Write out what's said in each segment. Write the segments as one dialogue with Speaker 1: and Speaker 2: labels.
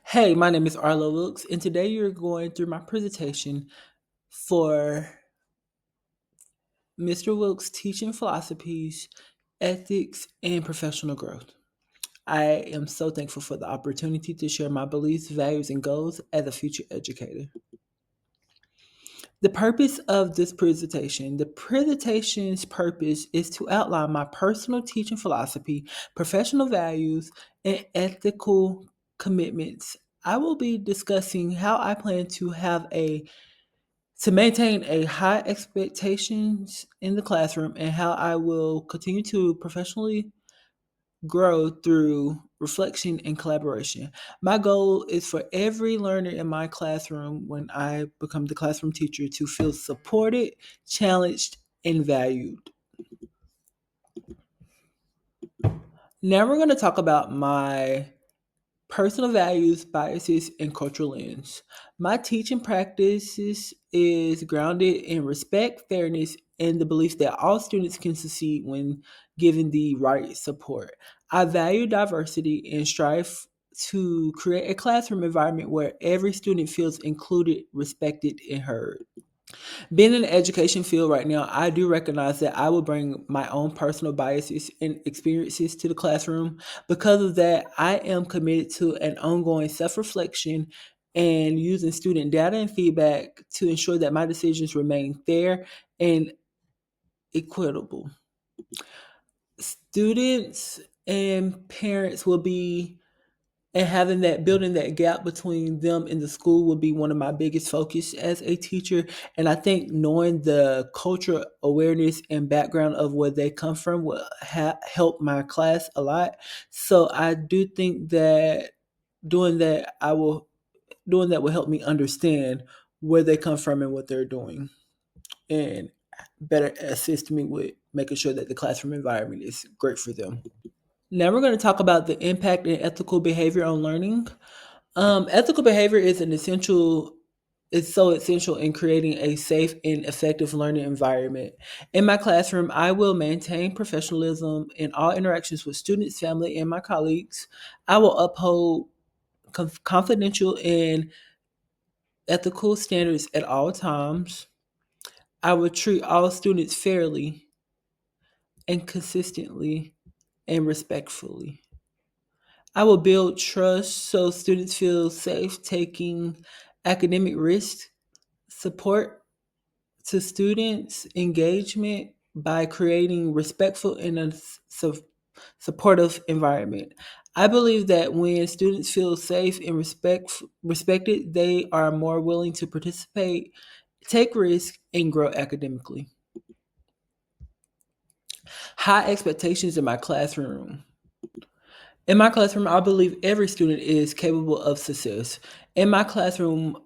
Speaker 1: Hey, my name is Arlo Wilkes, and today you're going through my presentation for Mr. Wilkes' Teaching Philosophies, Ethics, and Professional Growth. I am so thankful for the opportunity to share my beliefs, values, and goals as a future educator. The purpose of this presentation, the presentation's purpose is to outline my personal teaching philosophy, professional values, and ethical commitments. I will be discussing how I plan to maintain a high expectations in the classroom and how I will continue to professionally grow through reflection and collaboration. My goal is for every learner in my classroom when I become the classroom teacher to feel supported, challenged, and valued. Now we're going to talk about my personal values, biases, and cultural lens. My teaching practices is grounded in respect, fairness, and the belief that all students can succeed when given the right support. I value diversity and strive to create a classroom environment where every student feels included, respected, and heard. Being in the education field right now, I do recognize that I will bring my own personal biases and experiences to the classroom. Because of that, I am committed to an ongoing self reflection and using student data and feedback to ensure that my decisions remain fair and equitable. Students and parents will be and having that building that gap between them and the school will be one of my biggest focus as a teacher. And I think knowing the cultural awareness and background of where they come from will help my class a lot. So I do think that doing that I will doing that will help me understand where they come from and what they're doing, and better assist me with making sure that the classroom environment is great for them. Now we're going to talk about the impact and ethical behavior on learning. Ethical behavior is an essential is so essential in creating a safe and effective learning environment. In my classroom, I will maintain professionalism in all interactions with students, family, and my colleagues. I will uphold confidential and ethical standards at all times. I will treat all students fairly and consistently and respectfully. I will build trust so students feel safe taking academic risks, support to students' engagement by creating respectful and a supportive environment. I believe that when students feel safe and respected, they are more willing to participate, take risks, and grow academically. High expectations in my classroom. In my classroom, I believe every student is capable of success. In my classroom,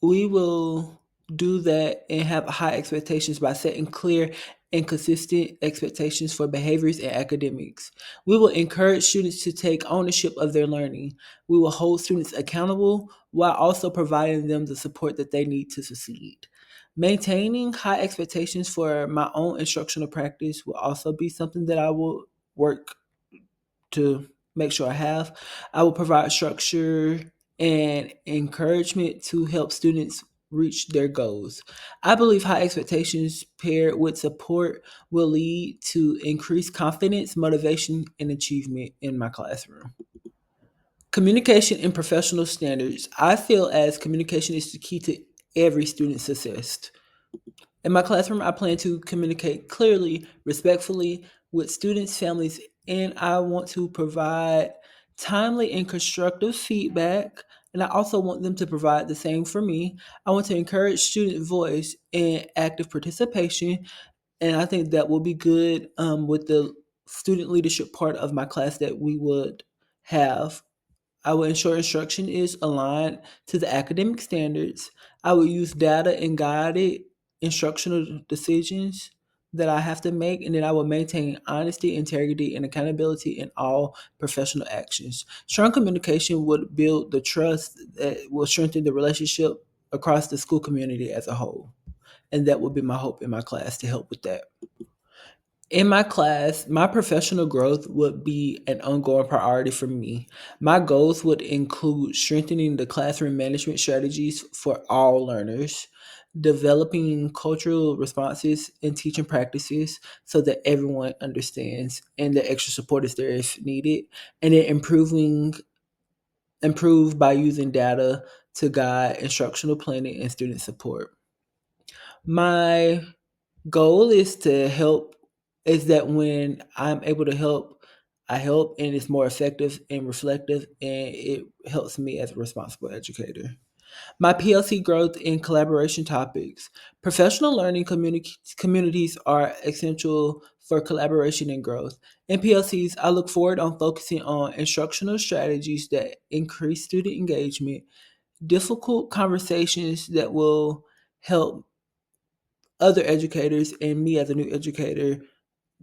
Speaker 1: we will do that and have high expectations by setting clear and consistent expectations for behaviors and academics. We will encourage students to take ownership of their learning. We will hold students accountable while also providing them the support that they need to succeed. Maintaining high expectations for my own instructional practice will also be something that I will work to make sure I have. I will provide structure and encouragement to help students reach their goals. I believe high expectations paired with support will lead to increased confidence, motivation, and achievement in my classroom. Communication and professional standards. I feel as communication is the key to every student's success. In my classroom, I plan to communicate clearly, respectfully with students, families, and I want to provide timely and constructive feedback. And I also want them to provide the same for me. I want to encourage student voice and active participation. And I think that will be good with the student leadership part of my class that we would have. I will ensure instruction is aligned to the academic standards. I will use data and guided instructional decisions that I have to make, and then I will maintain honesty, integrity, and accountability in all professional actions. Strong communication would build the trust that will strengthen the relationship across the school community as a whole. And that would be my hope in my class to help with that. In my class, my professional growth would be an ongoing priority for me. My goals would include strengthening the classroom management strategies for all learners, developing cultural responses and teaching practices so that everyone understands and the extra support is there if needed, and then improve by using data to guide instructional planning and student support. My goal is that when I'm able to help, I help and it's more effective and reflective and it helps me as a responsible educator. My PLC growth and collaboration topics. Professional learning communities are essential for collaboration and growth. In PLCs, I look forward on focusing on instructional strategies that increase student engagement, difficult conversations that will help other educators and me as a new educator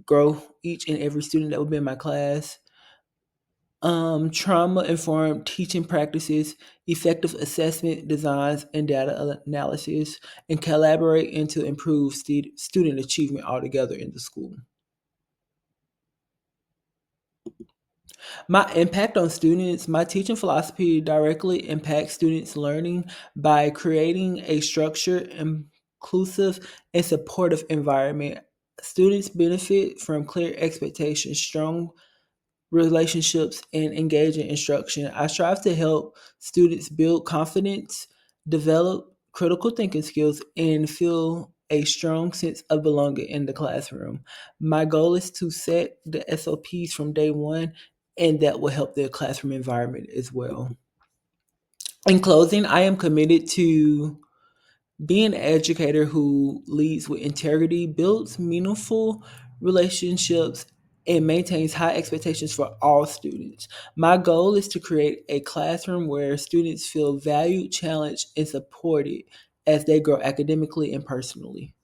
Speaker 1: grow each and every student that will be in my class. Trauma informed teaching practices, effective assessment designs and data analysis, and collaborate and to improve student achievement altogether in the school. My impact on students, my teaching philosophy directly impacts students' learning by creating a structured, inclusive, and supportive environment. Students benefit from clear expectations, strong relationships, and engaging instruction. I strive to help students build confidence, develop critical thinking skills, and feel a strong sense of belonging in the classroom. My goal is to set the SOPs from day one, and that will help their classroom environment as well. In closing, I am committed to being an educator who leads with integrity, builds meaningful relationships, and maintains high expectations for all students. My goal is to create a classroom where students feel valued, challenged, and supported as they grow academically and personally.